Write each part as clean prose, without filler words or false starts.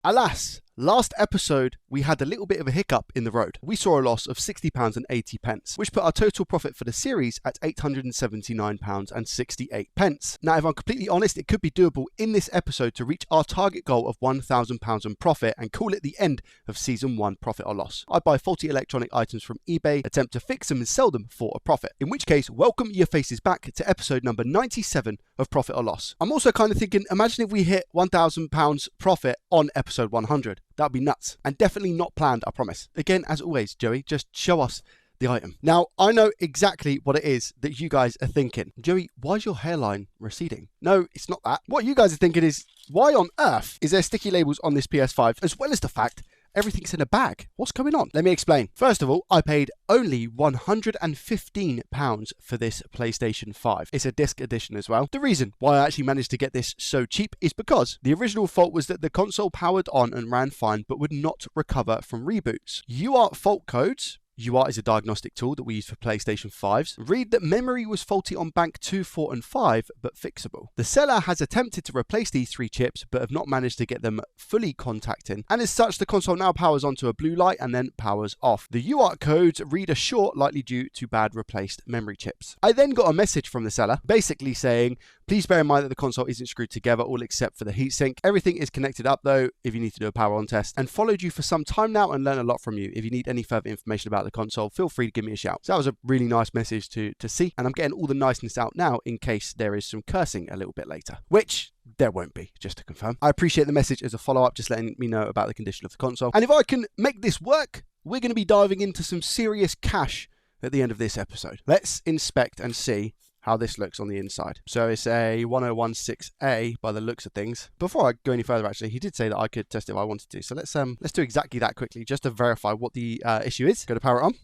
Alas, last episode we had a little bit of a hiccup in the road. We saw a loss of £60.80, which put our total profit for the series at £879.68. Now, if I'm completely honest, it could be doable in this episode to reach our target goal of £1,000 in profit and call it the end of Season 1 profit or loss. I buy faulty electronic items from eBay, attempt to fix them and sell them for a profit. In which case, welcome your faces back to episode number 97 of Profit or Loss. I'm also kind of thinking, imagine if we hit £1,000 profit on episode 100. That'd be nuts. And definitely not planned, I promise. Again, as always, Joey, just show us the item. Now, I know exactly what it is that you guys are thinking. Joey, why is your hairline receding? No, it's not that. What you guys are thinking is, why on earth is there sticky labels on this PS5, as well as the fact everything's in a bag? What's going on? Let me explain. First of all, I paid only £115 for this PlayStation 5. It's a disc edition as well. The reason why I actually managed to get this so cheap is because the original fault was that the console powered on and ran fine, but would not recover from reboots. UART fault codes. UART is a diagnostic tool that we use for PlayStation 5s. Read that memory was faulty on bank 2, 4 and 5, but fixable. The seller has attempted to replace these 3 chips, but have not managed to get them fully contacting. And as such, the console now powers onto a blue light and then powers off. The UART codes read a short, likely due to bad replaced memory chips. I then got a message from the seller, basically saying, please bear in mind that the console isn't screwed together, all except for the heatsink. Everything is connected up though, if you need to do a power on test, and followed you for some time now and learned a lot from you. If you need any further information about the console, feel free to give me a shout. So that was a really nice message to see, and I'm getting all the niceness out now in case there is some cursing a little bit later, which there won't be, just to confirm. I appreciate the message as a follow-up, just letting me know about the condition of the console. And if I can make this work, we're going to be diving into some serious cash at the end of this episode. Let's inspect and see how this looks on the inside. So it's a 1016A by the looks of things. Before I go any further, actually, he did say that I could test it if I wanted to. So let's do exactly that quickly, just to verify what the issue is. Go to power it on.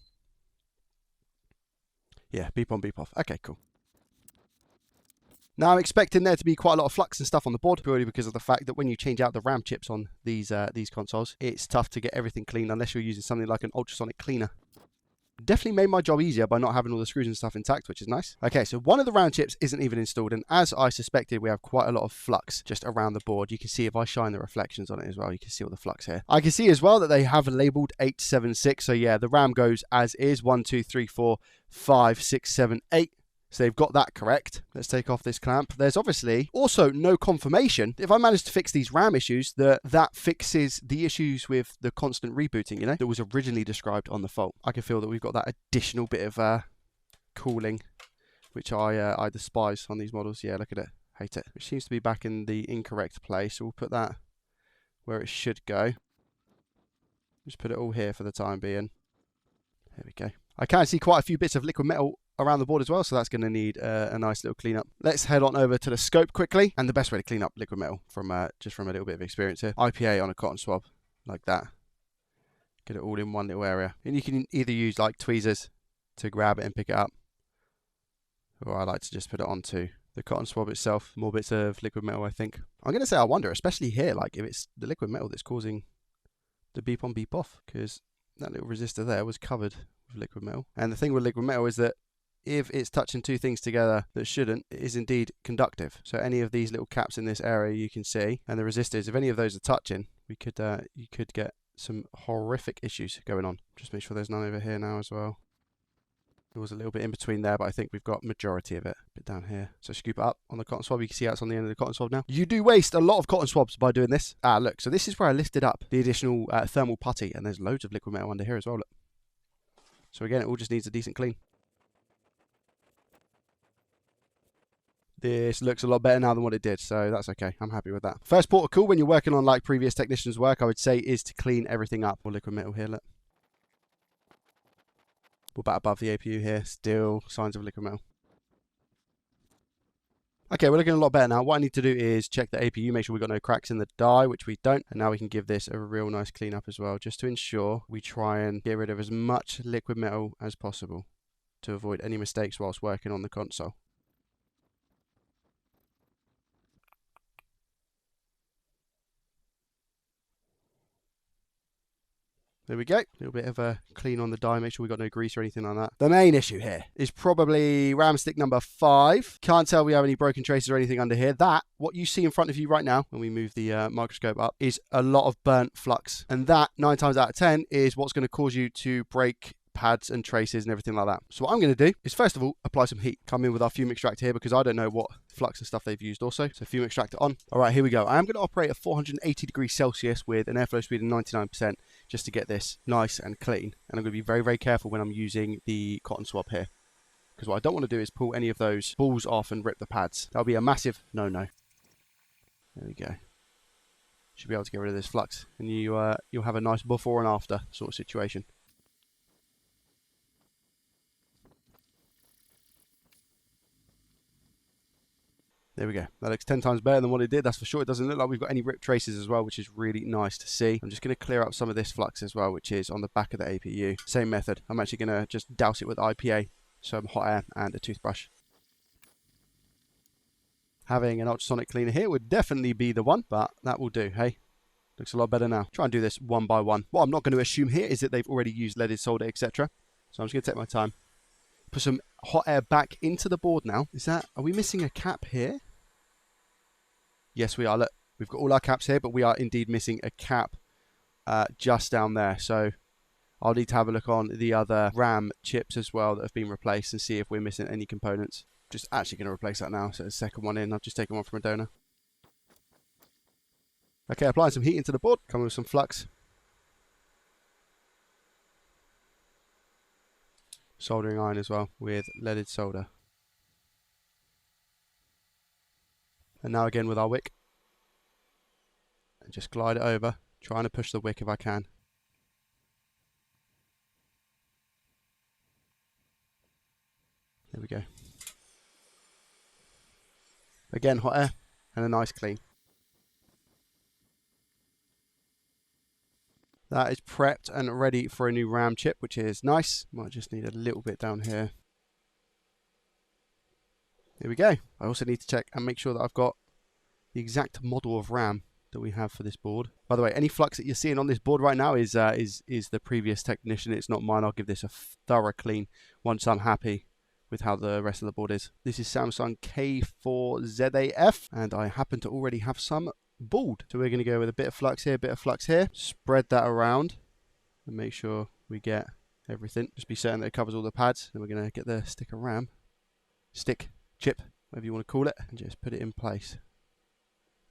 Yeah, beep on, beep off. Okay, cool. Now I'm expecting there to be quite a lot of flux and stuff on the board, purely because of the fact that when you change out the RAM chips on these consoles, it's tough to get everything clean unless you're using something like an ultrasonic cleaner. Definitely made my job easier by not having all the screws and stuff intact, which is nice. Okay, so one of the RAM chips isn't even installed, and as I suspected, we have quite a lot of flux just around the board. You can see if I shine the reflections on it as well, you can see all the flux here. I can see as well that they have labeled 876, so yeah, the RAM goes as is, 1, 2, 3, 4, 5, 6, 7, 8. So they've got that correct. Let's take off this clamp. There's obviously also no confirmation if I manage to fix these RAM issues that fixes the issues with the constant rebooting, you know, that was originally described on the fault. I can feel that we've got that additional bit of cooling, which I despise on these models. Yeah, look at it. Hate it. Which seems to be back in the incorrect place. So we'll put that where it should go. Just put it all here for the time being. There we go. I can see quite a few bits of liquid metal around the board as well, so that's going to need a nice little cleanup. Let's head on over to the scope quickly, and the best way to clean up liquid metal from just from a little bit of experience here, IPA on a cotton swab like that, get it all in one little area, and you can either use like tweezers to grab it and pick it up, or I like to just put it onto the cotton swab itself. More bits of liquid metal, I think. I'm going to say I wonder, especially here, like if it's the liquid metal that's causing the beep on beep off, because that little resistor there was covered with liquid metal. And the thing with liquid metal is that if it's touching two things together that shouldn't, it is indeed conductive. So any of these little caps in this area you can see, and the resistors, if any of those are touching, you could get some horrific issues going on. Just make sure there's none over here now as well. There was a little bit in between there, but I think we've got majority of it. A bit down here. So scoop it up on the cotton swab. You can see how it's on the end of the cotton swab now. You do waste a lot of cotton swabs by doing this. Ah, look. So this is where I lifted up the additional thermal putty, and there's loads of liquid metal under here as well. Look. So again, it all just needs a decent clean. This looks a lot better now than what it did, so that's okay. I'm happy with that. First port of call when you're working on like previous technicians' work, I would say, is to clean everything up. More liquid metal here, look. We're about above the APU here. Still signs of liquid metal. Okay, we're looking a lot better now. What I need to do is check the APU, make sure we've got no cracks in the die, which we don't. And now we can give this a real nice clean up as well, just to ensure we try and get rid of as much liquid metal as possible to avoid any mistakes whilst working on the console. There we go. A little bit of a clean on the die. Make sure we got no grease or anything like that. The main issue here is probably ram stick number 5. Can't tell we have any broken traces or anything under here. That, what you see in front of you right now, when we move the microscope up, is a lot of burnt flux. And that, 9 times out of 10, is what's going to cause you to break pads and traces and everything like that. So what I'm going to do is, first of all, apply some heat. Come in with our fume extractor here because I don't know what flux and stuff they've used also. So fume extractor on. All right, here we go. I am going to operate at 480 degrees Celsius with an airflow speed of 99% just to get this nice and clean. And I'm going to be very, very careful when I'm using the cotton swab here, because what I don't want to do is pull any of those balls off and rip the pads. That'll be a massive no-no. There we go. Should be able to get rid of this flux, and you'll have a nice before and after sort of situation. There we go. That looks 10 times better than what it did, that's for sure. It doesn't look like we've got any ripped traces as well, which is really nice to see. I'm just going to clear up some of this flux as well, which is on the back of the APU. Same method. I'm actually going to just douse it with IPA, some hot air, and a toothbrush. Having an ultrasonic cleaner here would definitely be the one, but that will do, hey? Looks a lot better now. Try and do this one by one. What I'm not going to assume here is that they've already used leaded solder, etc. So I'm just going to take my time. Put some hot air back into the board now. Are we missing a cap here? Yes, we are. Look, we've got all our caps here, but we are indeed missing a cap just down there. So I'll need to have a look on the other RAM chips as well that have been replaced and see if we're missing any components. Just actually going to replace that now. So the second one in, I've just taken one from a donor. Okay, applying some heat into the board. Coming with some flux. Soldering iron as well with leaded solder. And now again with our wick. And just glide it over, trying to push the wick if I can. There we go. Again, hot air and a nice clean. That is prepped and ready for a new RAM chip, which is nice. Might just need a little bit down here. There we go. I also need to check and make sure that I've got the exact model of RAM that we have for this board. By the way, any flux that you're seeing on this board right now is the previous technician. It's not mine. I'll give this a thorough clean once I'm happy with how the rest of the board is. This is Samsung K4ZAF, and I happen to already have some bald. So we're going to go with a bit of flux here, a bit of flux here. Spread that around and make sure we get everything. Just be certain that it covers all the pads. Then we're going to get the stick of RAM. Stick. Chip, whatever you want to call it, and just put it in place.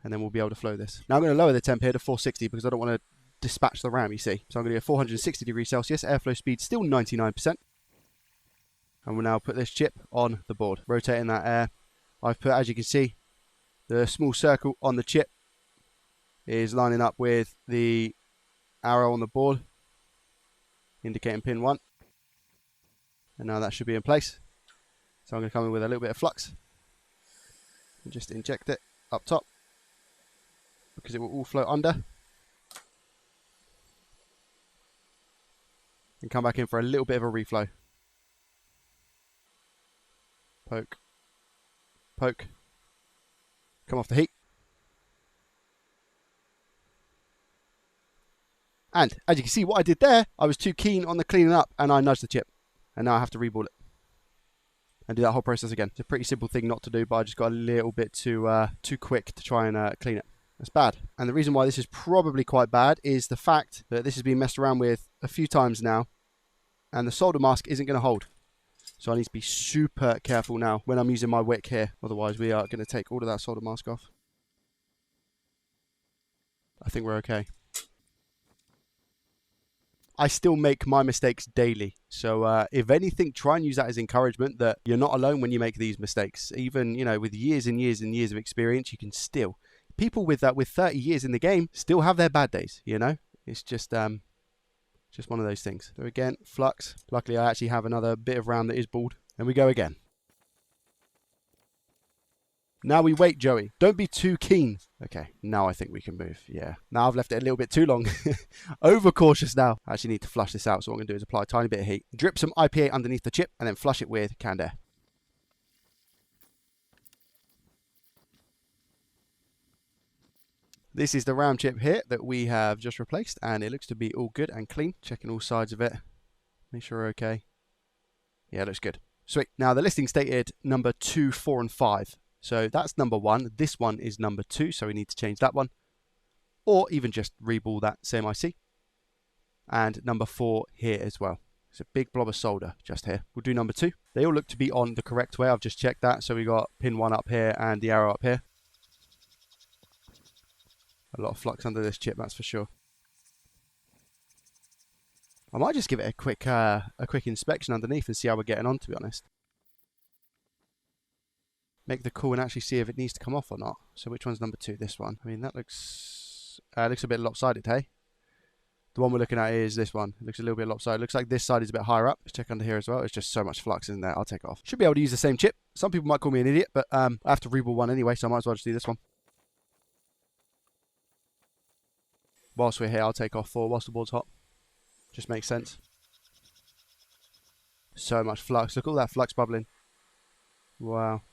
And then we'll be able to flow this. Now I'm going to lower the temp here to 460 because I don't want to dispatch the RAM, you see. So I'm going to go 460 degrees Celsius, airflow speed still 99%. And we'll now put this chip on the board, rotating that air. I've put, as you can see, the small circle on the chip is lining up with the arrow on the board, indicating pin 1. And now that should be in place. So I'm going to come in with a little bit of flux and just inject it up top because it will all flow under. And come back in for a little bit of a reflow. Poke. Poke. Come off the heat. And as you can see, what I did there, I was too keen on the cleaning up and I nudged the chip. And now I have to reball it. And do that whole process again. It's a pretty simple thing not to do, but I just got a little bit too quick to try and clean it. That's bad. And the reason why this is probably quite bad is the fact that this has been messed around with a few times now, and the solder mask isn't going to hold. So I need to be super careful now when I'm using my wick here. Otherwise, we are going to take all of that solder mask off. I think we're okay. I still make my mistakes daily. So if anything, try and use that as encouragement that you're not alone when you make these mistakes. Even, with years and years and years of experience, you can still. People with 30 years in the game still have their bad days, It's just one of those things. So again, flux. Luckily, I actually have another bit of RAM that is bald. And we go again. Now we wait, Joey. Don't be too keen. Okay, now I think we can move. Yeah. Now I've left it a little bit too long. Overcautious now. I actually need to flush this out. So what I'm going to do is apply a tiny bit of heat. Drip some IPA underneath the chip and then flush it with canned air. This is the RAM chip here that we have just replaced, and it looks to be all good and clean. Checking all sides of it. Make sure we're okay. Yeah, it looks good. Sweet. Now the listing stated number 2, 4, and 5. So that's number 1. This one is number 2, so we need to change that one. Or even just reball that same IC. And number 4 here as well. It's a big blob of solder just here. We'll do number 2. They all look to be on the correct way. I've just checked that. So we got pin 1 up here and the arrow up here. A lot of flux under this chip, that's for sure. I might just give it a quick inspection underneath and see how we're getting on, to be honest. Make the call and actually see if it needs to come off or not. So which one's number 2? This one. I mean, that looks a bit lopsided, hey? The one we're looking at is this one. It looks a little bit lopsided. It looks like this side is a bit higher up. Let's check under here as well. It's just so much flux in there. I'll take it off. Should be able to use the same chip. Some people might call me an idiot, but I have to reball one anyway, so I might as well just do this one. Whilst we're here, I'll take off 4 whilst the board's hot. Just makes sense. So much flux. Look at all that flux bubbling. Wow.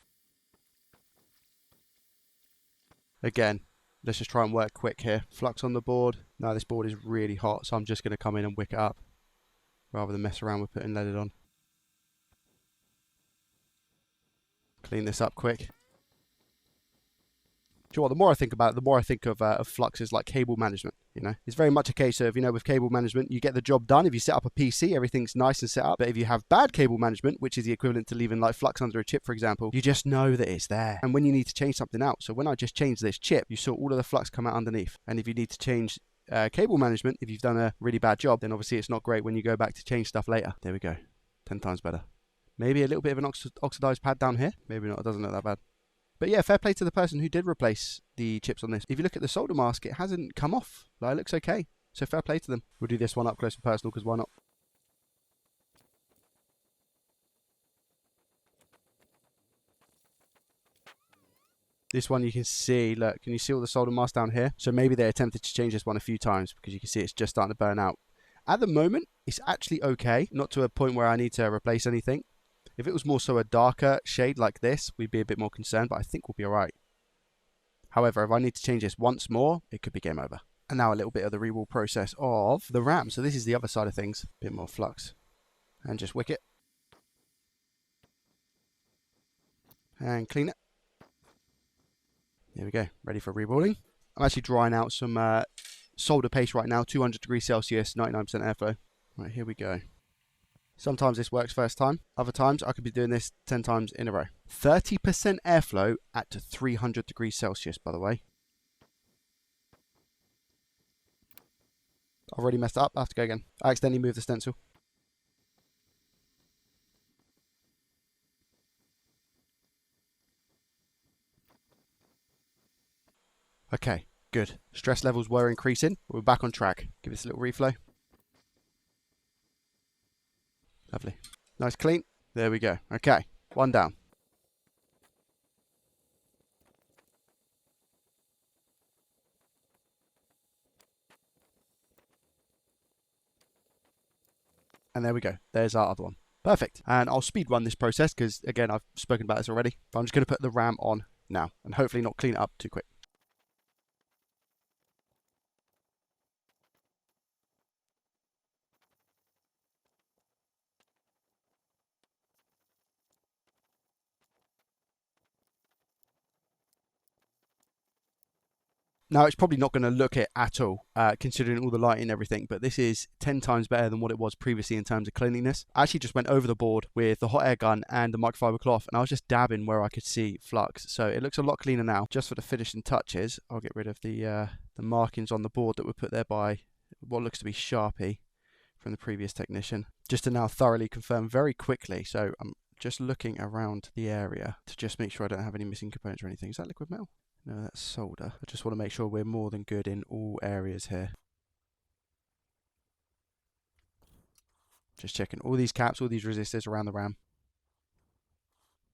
Again, let's just try and work quick here. Flux on the board. Now this board is really hot, so I'm just going to come in and wick it up rather than mess around with putting leaded on. Clean this up quick. Do you know what, the more I think about it, the more I think of fluxes like cable management, you know. It's very much a case of, you know, with cable management, you get the job done. If you set up a PC, everything's nice and set up. But if you have bad cable management, which is the equivalent to leaving like flux under a chip, for example, you just know that it's there. And when you need to change something out, so when I just changed this chip, you saw all of the flux come out underneath. And if you need to change cable management, if you've done a really bad job, then obviously it's not great when you go back to change stuff later. There we go. 10 times better. Maybe a little bit of an oxidized pad down here. Maybe not. It doesn't look that bad. But yeah, fair play to the person who did replace the chips on this. If you look at the solder mask, it hasn't come off. Like, it looks okay. So fair play to them. We'll do this one up close and personal, because why not? This one you can see, look, can you see all the solder mask down here? So maybe they attempted to change this one a few times, because you can see it's just starting to burn out. At the moment, it's actually okay. Not to a point where I need to replace anything. If it was more so a darker shade like this, we'd be a bit more concerned, but I think we'll be alright. However, if I need to change this once more, it could be game over. And now a little bit of the rewall process of the RAM. So this is the other side of things. A bit more flux. And just wick it. And clean it. There we go. Ready for reballing. I'm actually drying out some solder paste right now. 200 degrees Celsius, 99% airflow. Right, here we go. Sometimes this works first time. Other times I could be doing this 10 times in a row. 30% airflow at 300 degrees Celsius, by the way. I've already messed up. I have to go again. I accidentally moved the stencil. Okay, good. Stress levels were increasing. We're back on track. Give this a little reflow. Lovely. Nice clean. There we go. Okay, one down. And there we go. There's our other one. Perfect. And I'll speed run this process because, again, I've spoken about this already. But I'm just going to put the RAM on now and hopefully not clean it up too quick. Now, it's probably not going to look it at all, considering all the lighting and everything, but this is 10 times better than what it was previously in terms of cleanliness. I actually just went over the board with the hot air gun and the microfiber cloth, and I was just dabbing where I could see flux. So it looks a lot cleaner now. Just for the finishing touches, I'll get rid of the markings on the board that were put there by what looks to be Sharpie from the previous technician, just to now thoroughly confirm very quickly. So I'm just looking around the area to just make sure I don't have any missing components or anything. Is that liquid metal? No, that's solder. I just want to make sure we're more than good in all areas here. Just checking all these caps, all these resistors around the RAM.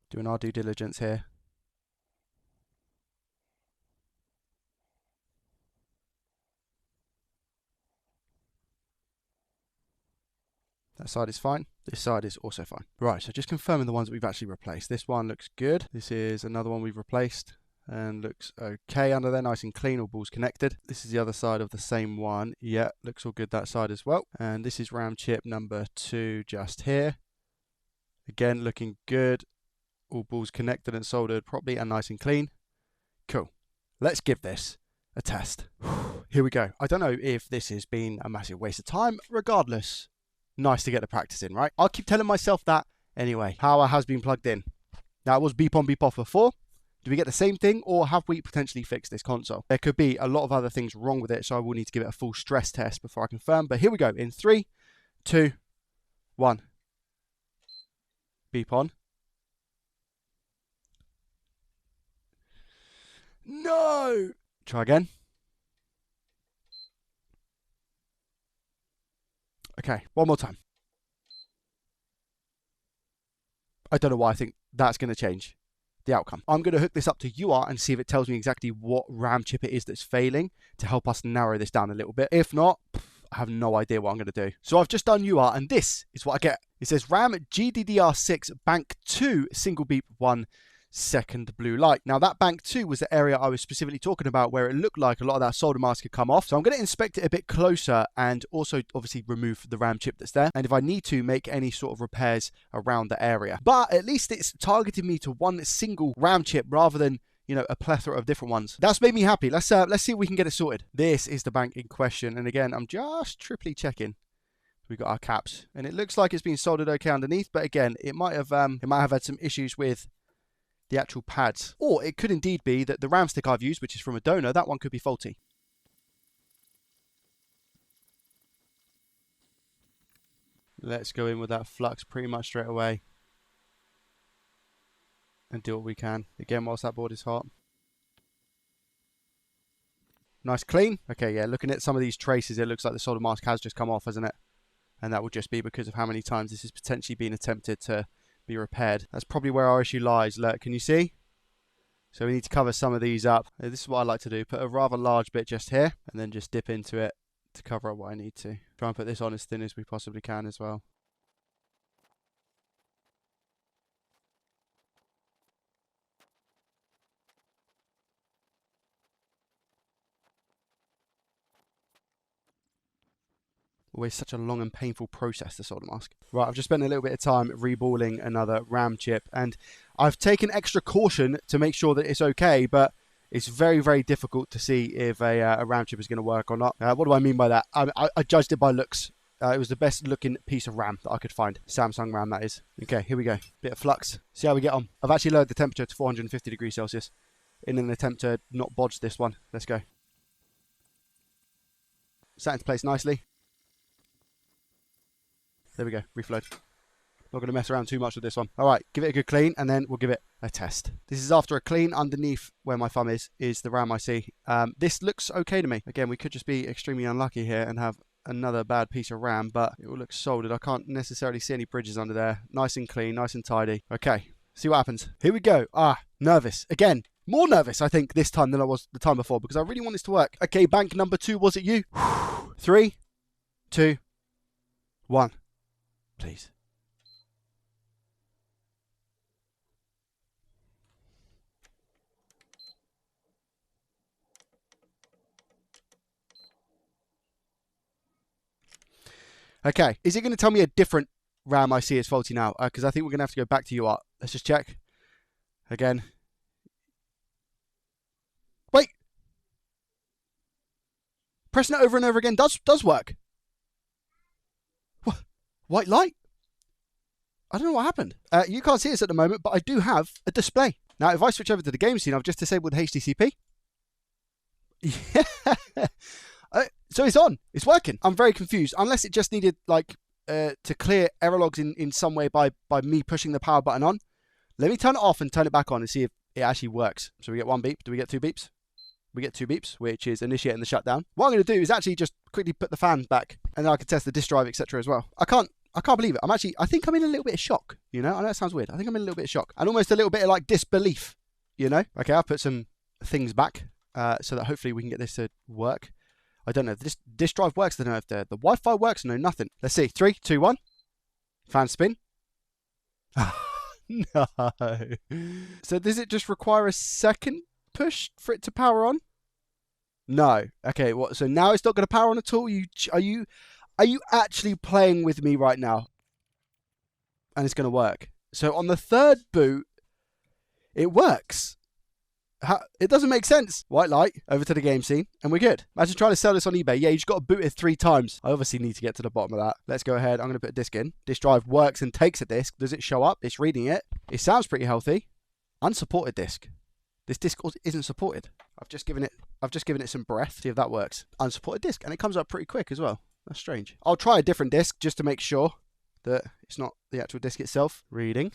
Doing our due diligence here. That side is fine. This side is also fine. Right, so just confirming the ones that we've actually replaced. This one looks good. This is another one we've replaced. and looks okay under there, nice and clean, all balls connected. This is the other side of the same one. Yeah, looks all good that side as well. And this is RAM chip number 2 just here. Again, looking good. All balls connected and soldered properly and nice and clean. Cool. Let's give this a test. Here we go. I don't know if this has been a massive waste of time. Regardless, nice to get the practice in, right? I'll keep telling myself that anyway. Power has been plugged in. Now, it was beep on, beep off before. Do we get the same thing, or have we potentially fixed this console? There could be a lot of other things wrong with it, so I will need to give it a full stress test before I confirm. But here we go. In 3, 2, 1. Beep on. No! Try again. Okay, one more time. I don't know why I think that's going to change the outcome. I'm going to hook this up to UART and see if it tells me exactly what RAM chip it is that's failing to help us narrow this down a little bit. If not, I have no idea what I'm going to do. So I've just done UART, and this is what I get. It says RAM GDDR6 bank 2 single beep 1 second blue light. Now that bank 2 was the area I was specifically talking about where it looked like a lot of that solder mask had come off. So I'm going to inspect it a bit closer and also obviously remove the RAM chip that's there. And if I need to, make any sort of repairs around the area. But at least it's targeted me to one single RAM chip rather than, you know, a plethora of different ones. That's made me happy. Let's see if we can get it sorted. This is the bank in question. And again, I'm just triply checking. We've got our caps and it looks like it's been soldered okay underneath. But again, it might have had some issues with the actual pads, or it could indeed be that the RAM stick I've used, which is from a donor, that one could be faulty. Let's go in with that flux pretty much straight away and do what we can. Again, whilst that board is hot. Nice clean. Okay, yeah, looking at some of these traces, it looks like the solder mask has just come off, hasn't it? And that will just be because of how many times this has potentially been attempted to be repaired. That's probably where our issue lies. Look, can you see? So we need to cover some of these up. This is what I like to do. Put a rather large bit just here and then just dip into it to cover up what I need to. Try and put this on as thin as we possibly can as well. Always such a long and painful process, the solder mask. Right, I've just spent a little bit of time reballing another RAM chip, and I've taken extra caution to make sure that it's okay, but it's very, very difficult to see if a RAM chip is going to work or not. What do I mean by that? I judged it by looks. It was the best looking piece of RAM that I could find. Samsung RAM, that is. Okay, here we go. Bit of flux. See how we get on. I've actually lowered the temperature to 450 degrees Celsius in an attempt to not bodge this one. Let's go. Sat into place nicely. There we go, reflowed. Not going to mess around too much with this one. All right, give it a good clean, and then we'll give it a test. This is after a clean. Underneath where my thumb is the RAM I see. This looks okay to me. Again, we could just be extremely unlucky here and have another bad piece of RAM, but it will look soldered. I can't necessarily see any bridges under there. Nice and clean, nice and tidy. Okay, see what happens. Here we go. Nervous. Again, more nervous, I think, this time than I was the time before, because I really want this to work. Okay, bank number 2, was it you? 3, 2, 1. Please. Okay, is it going to tell me a different RAM I see is faulty now? Because I think we're going to have to go back to UART. Let's just check. Again. Wait! Pressing it over and over again does work. What? White light? I don't know what happened. You can't see this at the moment, but I do have a display. Now, if I switch over to the game scene, I've just disabled HDCP. Yeah. So it's on. It's working. I'm very confused. Unless it just needed, like, to clear error logs in some way by me pushing the power button on. Let me turn it off and turn it back on and see if it actually works. So we get 1 beep. Do we get 2 beeps? We get 2 beeps, which is initiating the shutdown. What I'm going to do is actually just quickly put the fan back, and then I can test the disk drive, etc. as well. I can't believe it. I think I'm in a little bit of shock, you know? I know it sounds weird. I think I'm in a little bit of shock. And almost a little bit of, like, disbelief, you know? Okay, I'll put some things back so that hopefully we can get this to work. I don't know if this disk drive works. I don't know if the Wi-Fi works. No, nothing. Let's see. 3, 2, 1. Fan spin. No. So does it just require a second push for it to power on? No. Okay, what? So now it's not going to power on at all? Are you actually playing with me right now? And it's going to work. So on the third boot, it works. It doesn't make sense. White light, over to the game scene, and we're good. Imagine trying to sell this on eBay. Yeah, you just got to boot it 3 times. I obviously need to get to the bottom of that. Let's go ahead. I'm going to put a disc in. Disk drive works and takes a disc. Does it show up? It's reading it. It sounds pretty healthy. Unsupported disc. This disc isn't supported. I've just given it some breath. See if that works. Unsupported disc, and it comes up pretty quick as well. That's strange. I'll try a different disc just to make sure that it's not the actual disc itself. Reading.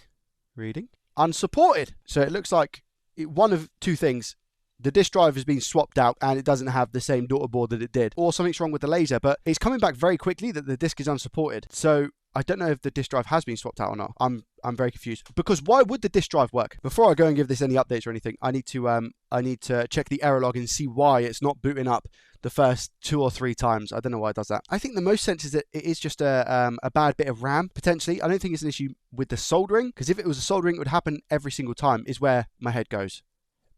Unsupported. So it looks like one of 2 things. The disk drive has been swapped out and it doesn't have the same daughter board that it did. Or something's wrong with the laser, but it's coming back very quickly that the disk is unsupported. So I don't know if the disk drive has been swapped out or not. I'm very confused. Because why would the disk drive work? Before I go and give this any updates or anything, I need to check the error log and see why it's not booting up the first 2 or 3 times. I don't know why it does that. I think the most sense is that it is just a bad bit of RAM, potentially. I don't think it's an issue with the soldering, because if it was a soldering, it would happen every single time, is where my head goes.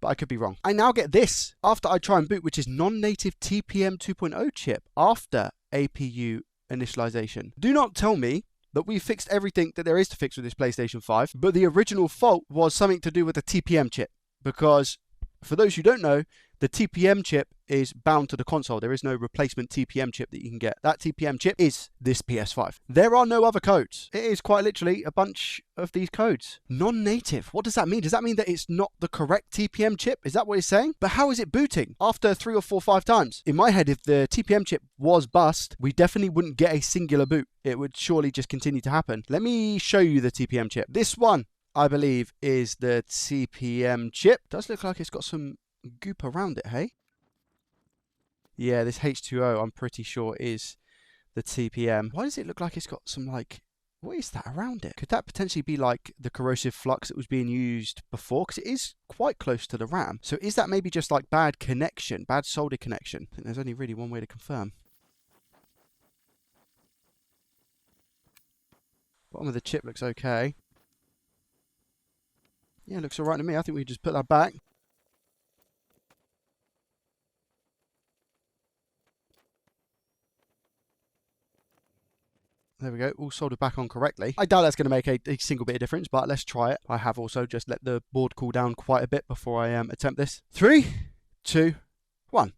But I could be wrong. I now get this after I try and boot, which is non-native TPM 2.0 chip after APU initialization. Do not tell me that we fixed everything that there is to fix with this PlayStation 5, but the original fault was something to do with the TPM chip, because for those who don't know, the TPM chip is bound to the console. There is no replacement TPM chip that you can get. That TPM chip is this PS5. There are no other codes. It is quite literally a bunch of these codes. Non-native. What does that mean? Does that mean that it's not the correct TPM chip? Is that what it's saying? But how is it booting after 3 or 4 or 5 times? In my head, if the TPM chip was bust, we definitely wouldn't get a singular boot. It would surely just continue to happen. Let me show you the TPM chip. This one, I believe, is the TPM chip. Does look like it's got some goop around it, hey? Yeah, this H2O, I'm pretty sure, is the TPM. Why does it look like it's got some, like, what is that around it? Could that potentially be, like, the corrosive flux that was being used before? Because it is quite close to the RAM. So is that maybe just, like, bad connection, bad solder connection? I think there's only really one way to confirm. Bottom of the chip looks okay. Yeah, it looks alright to me. I think we can just put that back. There we go, all soldered back on correctly. I doubt that's going to make a single bit of difference, but let's try it. I have also just let the board cool down quite a bit before I attempt this. 3, 2, 1.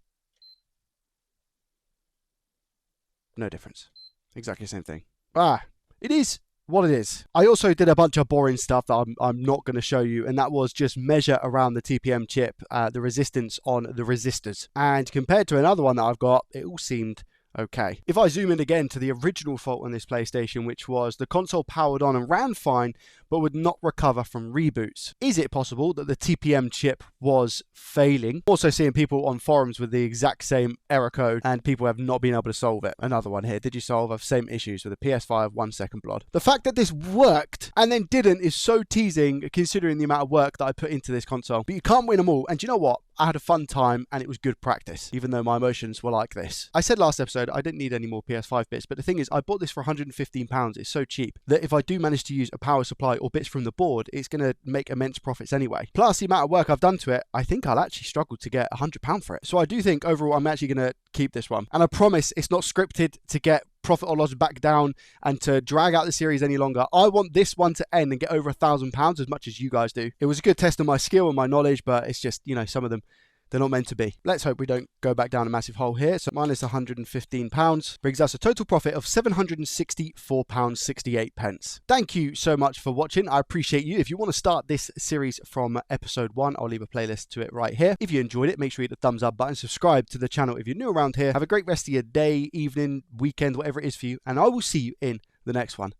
No difference. Exactly the same thing. It is what it is. I also did a bunch of boring stuff that I'm not going to show you, and that was just measure around the TPM chip, the resistance on the resistors. And compared to another one that I've got, it all seemed okay. If I zoom in again to the original fault on this PlayStation, which was the console powered on and ran fine, but would not recover from reboots. Is it possible that the TPM chip was failing? Also seeing people on forums with the exact same error code, and people have not been able to solve it. Another one here. Did you solve the same issues with the PS5 1 second blood? The fact that this worked and then didn't is so teasing, considering the amount of work that I put into this console. But you can't win them all. And do you know what? I had a fun time and it was good practice, even though my emotions were like this. I said last episode I didn't need any more PS5 bits, but the thing is, I bought this for £115. It's so cheap that if I do manage to use a power supply or bits from the board, it's going to make immense profits anyway. Plus the amount of work I've done to it, I think I'll actually struggle to get £100 for it. So I do think overall I'm actually going to keep this one. And I promise it's not scripted to get profit or loss back down and to drag out the series any longer. I want this one to end and get over £1,000 as much as you guys do. It was a good test of my skill and my knowledge, but it's just, you know, some of them, they're not meant to be. Let's hope we don't go back down a massive hole here. So minus £115 brings us a total profit of £764.68. Thank you so much for watching. I appreciate you. If you want to start this series from episode 1, I'll leave a playlist to it right here. If you enjoyed it, make sure you hit the thumbs up button, subscribe to the channel if you're new around here. Have a great rest of your day, evening, weekend, whatever it is for you, and I will see you in the next one.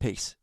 Peace.